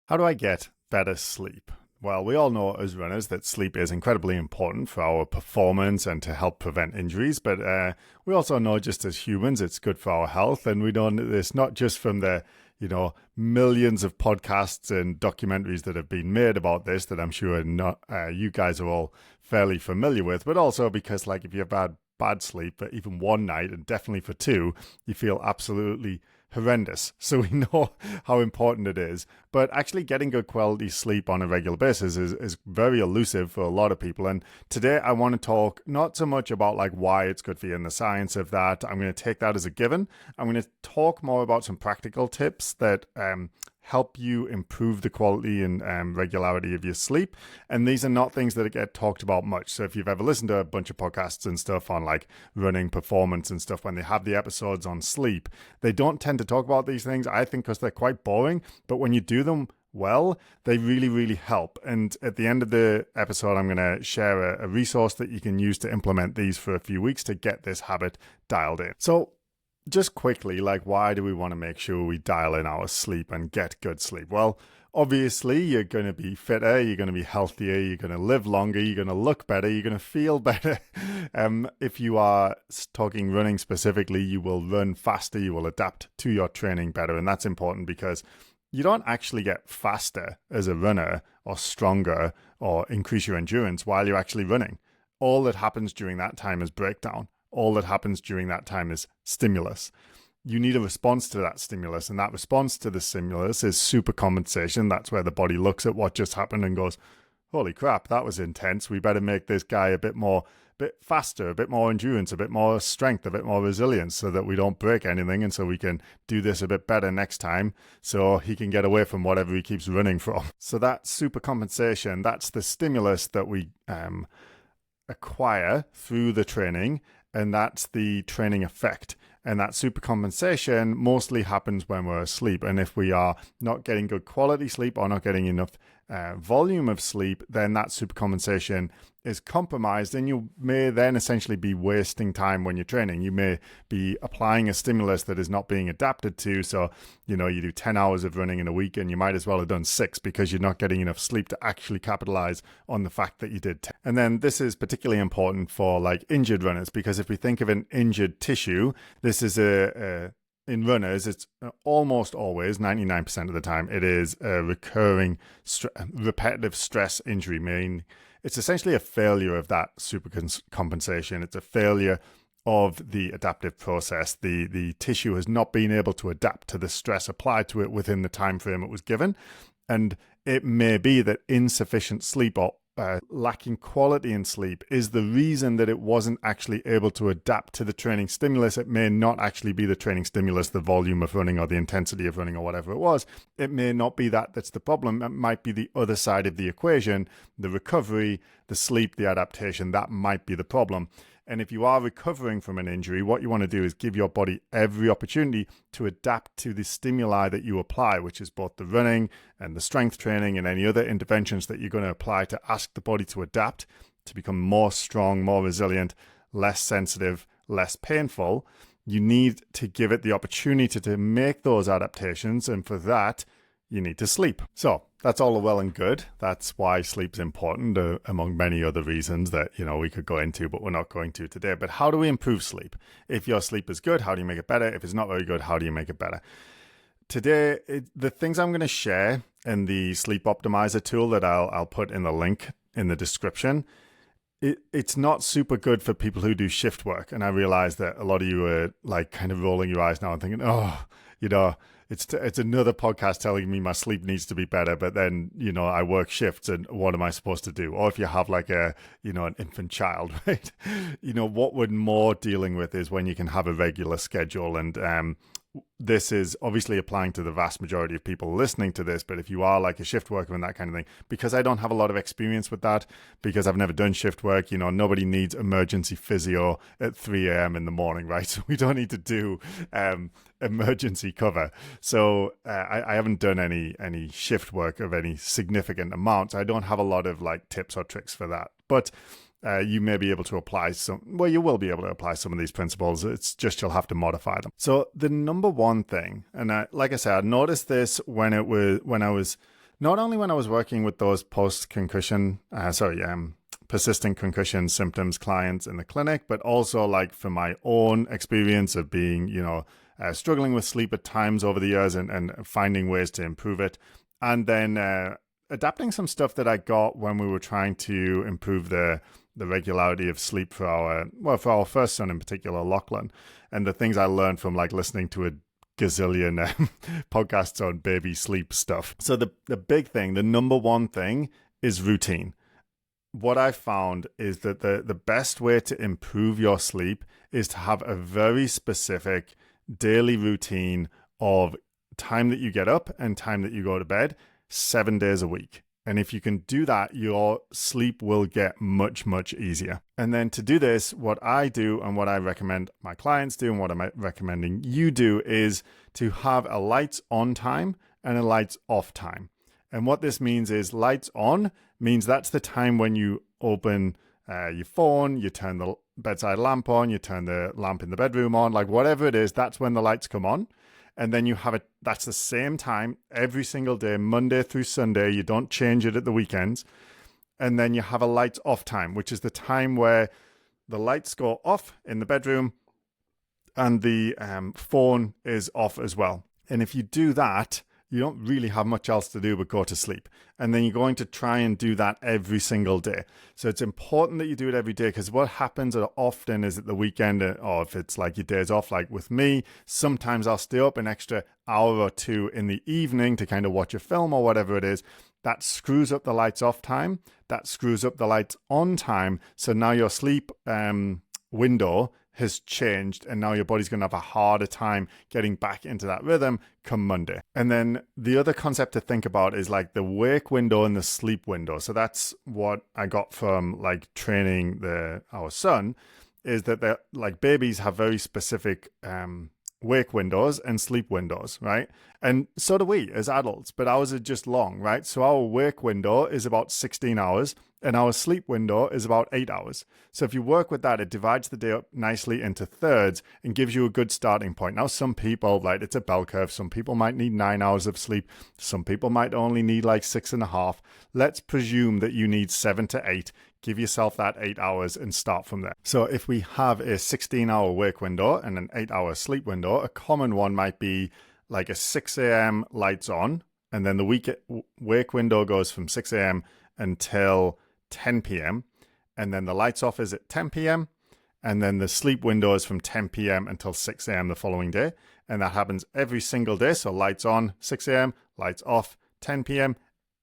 How do I get better sleep? Well, we all know as runners that sleep is incredibly important for our performance and to help prevent injuries. But we also know just as humans, it's good for our health. And we know this not just from the, millions of podcasts and documentaries that have been made about this that I'm sure not, you guys are all fairly familiar with, but also because if you have bad sleep for even one night and definitely for two, you feel absolutely horrendous. So we know how important it is. But actually getting good quality sleep on a regular basis is very elusive for a lot of people. And today I want to talk not so much about why it's good for you and the science of that. I'm going to take that as a given. I'm going to talk more about some practical tips that help you improve the quality and regularity of your sleep. And these are not things that get talked about much. So if you've ever listened to a bunch of podcasts and stuff on running performance and stuff, when they have the episodes on sleep, they don't tend to talk about these things, I think, because they're quite boring. But when you do them well, they really, really help. And at the end of the episode, I'm going to share a resource that you can use to implement these for a few weeks to get this habit dialed in. So just quickly, why do we want to make sure we dial in our sleep and get good sleep? Well, obviously, you're going to be fitter, you're going to be healthier, you're going to live longer, you're going to look better, you're going to feel better. If you are talking running specifically, you will run faster, you will adapt to your training better. And that's important because you don't actually get faster as a runner or stronger or increase your endurance while you're actually running. All that happens during that time is breakdown. All that happens during that time is stimulus. You need a response to that stimulus, and that response to the stimulus is supercompensation. That's where the body looks at what just happened and goes, holy crap, that was intense. We better make this guy a bit faster, a bit more endurance, a bit more strength, a bit more resilience so that we don't break anything and so we can do this a bit better next time so he can get away from whatever he keeps running from. So that supercompensation, that's the stimulus that we acquire through the training. And that's the training effect. And that supercompensation mostly happens when we're asleep. And if we are not getting good quality sleep or not getting enough volume of sleep, then that supercompensation is compromised. And you may then essentially be wasting time when you're training. You may be applying a stimulus that is not being adapted to. So, you do 10 hours of running in a week and you might as well have done 6 because you're not getting enough sleep to actually capitalize on the fact that you did 10. And then this is particularly important for injured runners, because if we think of an injured tissue, this is in runners, it's almost always, 99% of the time, it is a recurring repetitive stress injury, meaning it's essentially a failure of that supercompensation. It's a failure of the adaptive process. The tissue has not been able to adapt to the stress applied to it within the time frame it was given. And it may be that insufficient sleep or lacking quality in sleep is the reason that it wasn't actually able to adapt to the training stimulus. It may not actually be the training stimulus, the volume of running or the intensity of running or whatever it was. It may not be that's the problem. It might be the other side of the equation, the recovery, the sleep, the adaptation. That might be the problem. And if you are recovering from an injury, what you want to do is give your body every opportunity to adapt to the stimuli that you apply, which is both the running and the strength training and any other interventions that you're going to apply to ask the body to adapt, to become more strong, more resilient, less sensitive, less painful. You need to give it the opportunity to make those adaptations. And for that, you need to sleep. So that's all well and good. That's why sleep's important, among many other reasons that, we could go into, but we're not going to today. But how do we improve sleep? If your sleep is good, how do you make it better? If it's not very good, how do you make it better? Today, the things I'm going to share in the sleep optimizer tool that I'll put in the link in the description, it's not super good for people who do shift work. And I realize that a lot of you are kind of rolling your eyes now and thinking, it's another podcast telling me my sleep needs to be better, but then, I work shifts and what am I supposed to do? Or if you have an infant child, right? What we're more dealing with is when you can have a regular schedule. And this is obviously applying to the vast majority of people listening to this, but if you are a shift worker and that kind of thing, because I don't have a lot of experience with that, because I've never done shift work, nobody needs emergency physio at 3 a.m. in the morning, right? So we don't need to do emergency cover. So I haven't done any shift work of any significant amounts. I don't have a lot of tips or tricks for that, but you may be able to apply you will be able to apply some of these principles. It's just you'll have to modify them. So the number one thing, and like I said, I noticed this when I was not only when I was working with those persistent concussion symptoms clients in the clinic, but also like for my own experience of being, struggling with sleep at times over the years and finding ways to improve it. And then adapting some stuff that I got when we were trying to improve the regularity of sleep for our first son in particular, Lachlan, and the things I learned from like listening to a gazillion podcasts on baby sleep stuff. So the big thing, the number one thing is routine. What I found is that the best way to improve your sleep is to have a very specific daily routine of time that you get up and time that you go to bed 7 days a week. And if you can do that, your sleep will get much, much easier. And then to do this, what I do and what I recommend my clients do and what I'm recommending you do is to have a lights on time and a lights off time. And what this means is lights on means that's the time when you open your phone, you turn the bedside lamp on, you turn the lamp in the bedroom on, like whatever it is, that's when the lights come on. And then you have it, that's the same time every single day, Monday through Sunday. You don't change it at the weekends. And then you have a lights off time, which is the time where the lights go off in the bedroom and the phone is off as well. And if you do that, you don't really have much else to do but go to sleep. And then you're going to try and do that every single day. So it's important that you do it every day, because what happens often is at the weekend, or if it's like your days off, like with me, sometimes I'll stay up an extra hour or two in the evening to kind of watch a film or whatever it is. That screws up the lights off time. That screws up the lights on time. So now your sleep window has changed, and now your body's going to have a harder time getting back into that rhythm come Monday. And then the other concept to think about is like the wake window and the sleep window. So that's what I got from like training our son, is that like babies have very specific wake windows and sleep windows, right? And so do we as adults, but ours are just long, right? So our wake window is about 16 hours and our sleep window is about 8 hours. So if you work with that, it divides the day up nicely into thirds and gives you a good starting point. Now, some people, like, it's a bell curve. Some people might need 9 hours of sleep. Some people might only need like 6.5. Let's presume that you need 7 to 8. Give yourself that 8 hours and start from there. So if we have a 16-hour wake window and an 8-hour sleep window, a common one might be like a 6 a.m. lights on, and then the wake window goes from 6 a.m. until 10 p.m., and then the lights off is at 10 p.m., and then the sleep window is from 10 p.m. until 6 a.m. the following day, and that happens every single day. So lights on, 6 a.m., lights off, 10 p.m.,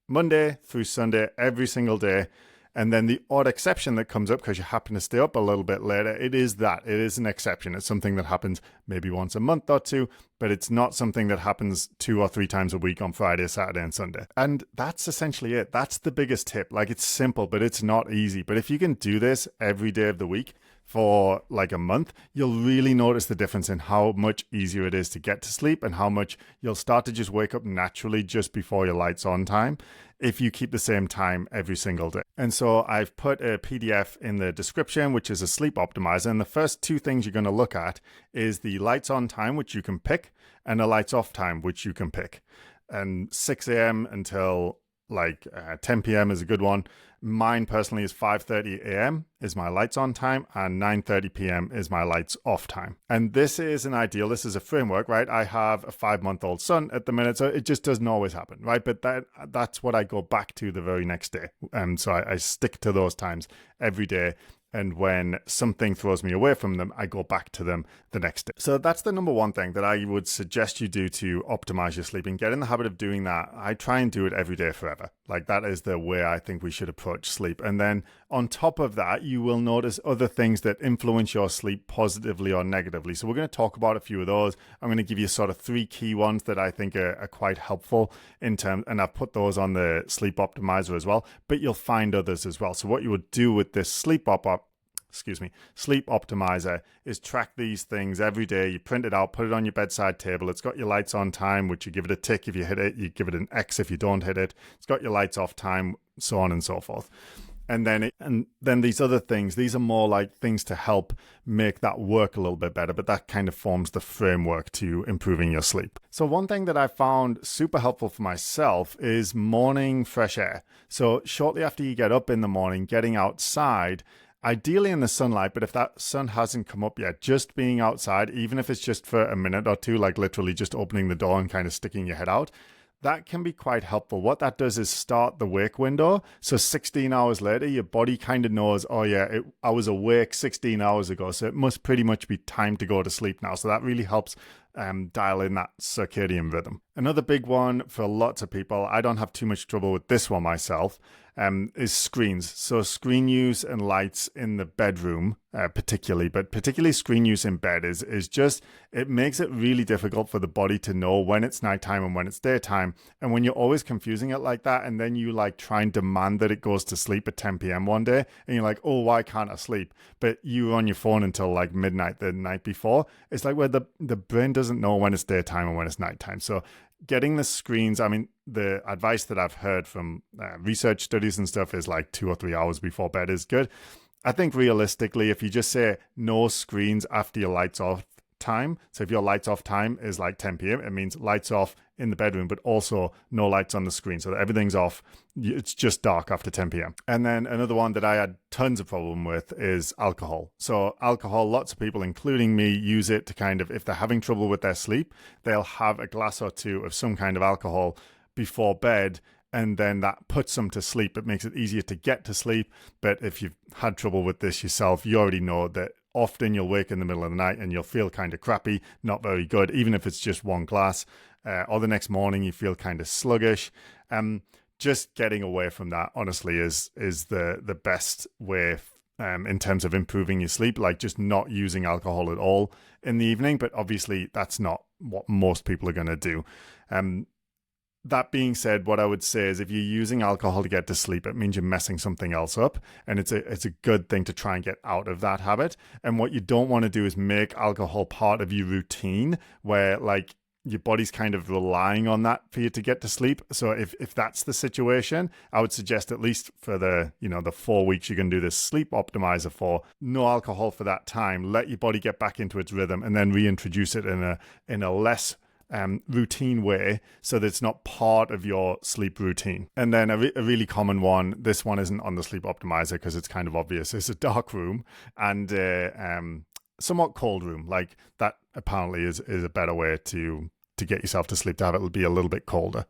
Monday through Sunday, every single day. And then the odd exception that comes up because you happen to stay up a little bit later, it is an exception. It's something that happens maybe once a month or two, but it's not something that happens 2 or 3 times a week on Friday, Saturday, and Sunday. And that's essentially it. That's the biggest tip. Like, it's simple, but it's not easy. But if you can do this every day of the week for like a month, you'll really notice the difference in how much easier it is to get to sleep and how much you'll start to just wake up naturally just before your lights on time if you keep the same time every single day. And so I've put a PDF in the description, which is a sleep optimizer. And the first 2 things you're going to look at is the lights on time, which you can pick, and the lights off time, which you can pick. And 6 a.m. until like 10 p.m. is a good one. Mine personally is 5:30 a.m. is my lights on time, and 9:30 p.m. is my lights off time. And this is an ideal, this is a framework, right? I have a 5-month-old son at the minute, so it just doesn't always happen, right? But that's what I go back to the very next day. So I stick to those times every day. And when something throws me away from them, I go back to them the next day. So that's the number one thing that I would suggest you do to optimize your sleep and get in the habit of doing that. I try and do it every day forever. Like, that is the way I think we should approach sleep. And then on top of that, you will notice other things that influence your sleep positively or negatively. So we're going to talk about a few of those. I'm going to give you sort of 3 key ones that I think are quite helpful in terms, and I've put those on the sleep optimizer as well, but you'll find others as well. So what you would do with this sleep optimizer is track these things every day. You print it out, put it on your bedside table. It's got your lights on time, which you give it a tick if you hit it. You give it an X if you don't hit it. It's got your lights off time, so on and so forth. And then these other things, these are more like things to help make that work a little bit better, but that kind of forms the framework to improving your sleep. So one thing that I found super helpful for myself is morning fresh air. So shortly after you get up in the morning, getting outside, ideally in the sunlight, but if that sun hasn't come up yet, just being outside, even if it's just for a minute or two, like literally just opening the door and kind of sticking your head out, that can be quite helpful. What that does is start the wake window. So 16 hours later, your body kind of knows, oh yeah, I was awake 16 hours ago, so it must pretty much be time to go to sleep now. So that really helps dial in that circadian rhythm. Another big one for lots of people, I don't have too much trouble with this one myself, is screens. So screen use and lights in the bedroom particularly, but particularly screen use in bed is just, it makes it really difficult for the body to know when it's nighttime and when it's daytime. And when you're always confusing it like that, and then you like try and demand that it goes to sleep at 10 p.m. one day, and you're like, oh, why can't I sleep? But you were on your phone until like midnight the night before. It's like where the brain doesn't know when it's daytime and when it's nighttime. So getting the screens, I mean, the advice that I've heard from research studies and stuff is like 2 or 3 hours before bed is good. I think realistically, if you just say no screens after your lights off time, so if your lights off time is like 10 p.m., it means lights off in the bedroom, but also no lights on the screen, so that everything's off. It's just dark after 10 p.m. And then another one that I had tons of problem with is alcohol. So alcohol, lots of people, including me, use it to kind of, if they're having trouble with their sleep, they'll have a glass or two of some kind of alcohol before bed, and then that puts them to sleep. It makes it easier to get to sleep. But if you've had trouble with this yourself, you already know that often you'll wake in the middle of the night and you'll feel kind of crappy, not very good, even if it's just one glass. Or the next morning you feel kind of sluggish. Just getting away from that, honestly, is the best way in terms of improving your sleep, like just not using alcohol at all in the evening. But obviously that's not what most people are going to do. That being said, what I would say is if you're using alcohol to get to sleep, it means you're messing something else up. And it's a good thing to try and get out of that habit. And what you don't want to do is make alcohol part of your routine where like your body's kind of relying on that for you to get to sleep. So if that's the situation, I would suggest at least for the 4 weeks you're going to do this sleep optimizer for, no alcohol for that time. Let your body get back into its rhythm and then reintroduce it in a less routine way, so that it's not part of your sleep routine. And then a really common one, this one isn't on the sleep optimizer because it's kind of obvious, is a dark room and somewhat cold room. Like that apparently is a better way to get yourself to sleep, to have it be a little bit colder.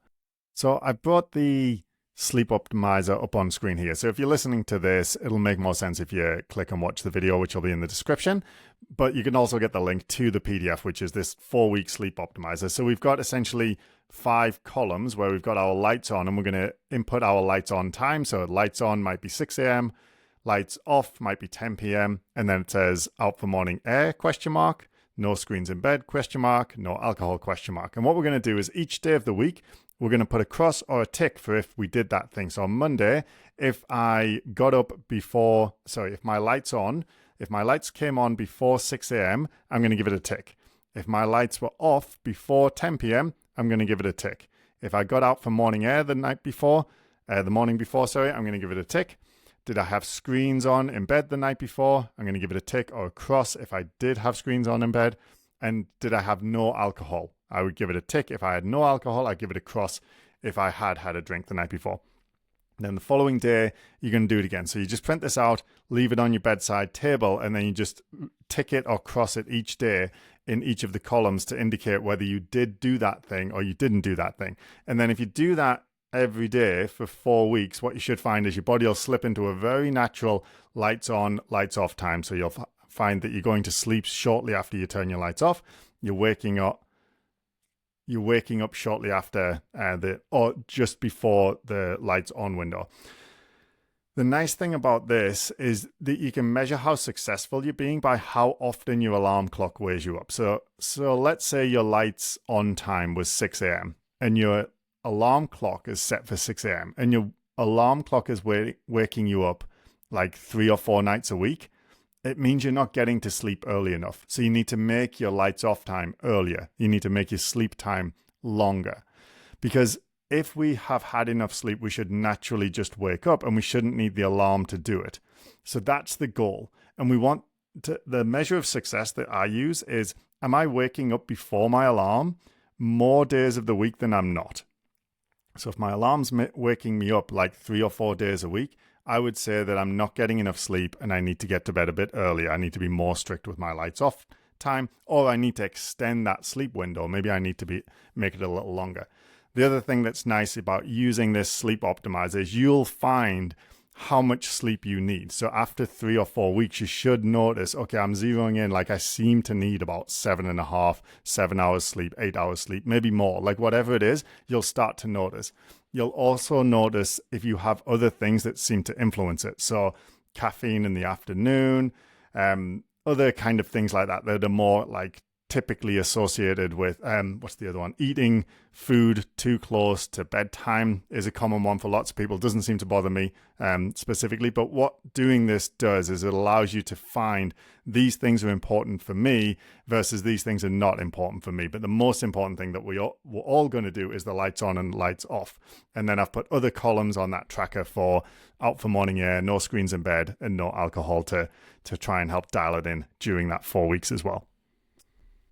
So I brought the sleep optimizer up on screen here. So if you're listening to this, it'll make more sense if you click and watch the video, which will be in the description. But you can also get the link to the PDF, which is this 4-week sleep optimizer. So we've got essentially 5 columns where we've got our lights on, and we're going to input our lights on time. So lights on might be 6 a.m., lights off might be 10 p.m. And then it says out for morning air, ? No screens in bed, ? No alcohol, ? And what we're going to do is each day of the week, we're going to put a cross or a tick for if we did that thing. So on Monday, if I got up if my lights came on before 6 a.m., I'm going to give it a tick. If my lights were off before 10 p.m., I'm going to give it a tick. If I got out for morning air the morning before, I'm going to give it a tick. Did I have screens on in bed the night before? I'm going to give it a tick or a cross if I did have screens on in bed. And did I have no alcohol? I would give it a tick. If I had no alcohol, I'd give it a cross if I had had a drink the night before. Then the following day, you're going to do it again. So you just print this out, leave it on your bedside table, and then you just tick it or cross it each day in each of the columns to indicate whether you did do that thing or you didn't do that thing. And then if you do that every day for 4 weeks, what you should find is your body will slip into a very natural lights on, lights off time. So you'll find that you're going to sleep shortly after you turn your lights off. You're waking up shortly after or just before the lights on window. The nice thing about this is that you can measure how successful you're being by how often your alarm clock wakes you up. So let's say your lights on time was 6 a.m. and your alarm clock is set for 6 a.m. and your alarm clock is waking you up like 3 or 4 nights a week. It means you're not getting to sleep early enough. So you need to make your lights off time earlier. You need to make your sleep time longer. Because if we have had enough sleep, we should naturally just wake up and we shouldn't need the alarm to do it. So that's the goal. And we want to, the measure of success that I use is, am I waking up before my alarm more days of the week than I'm not? So if my alarm's waking me up like 3 or 4 days a week, I would say that I'm not getting enough sleep and I need to get to bed a bit earlier. I need to be more strict with my lights off time, or I need to extend that sleep window. Maybe I need to make it a little longer. The other thing that's nice about using this sleep optimizer is you'll find how much sleep you need. So after 3 or 4 weeks, you should notice, okay, I'm zeroing in, like I seem to need about 7.5, 7 hours sleep, 8 hours sleep, maybe more, like whatever it is, you'll start to notice. You'll also notice if you have other things that seem to influence it. So caffeine in the afternoon, other kind of things like that that are more like typically associated with, what's the other one? Eating food too close to bedtime is a common one for lots of people. It doesn't seem to bother me specifically, but what doing this does is it allows you to find these things are important for me versus these things are not important for me. But the most important thing that we're all going to do is the lights on and lights off. And then I've put other columns on that tracker for out for morning air, no screens in bed, and no alcohol to try and help dial it in during that 4 weeks as well.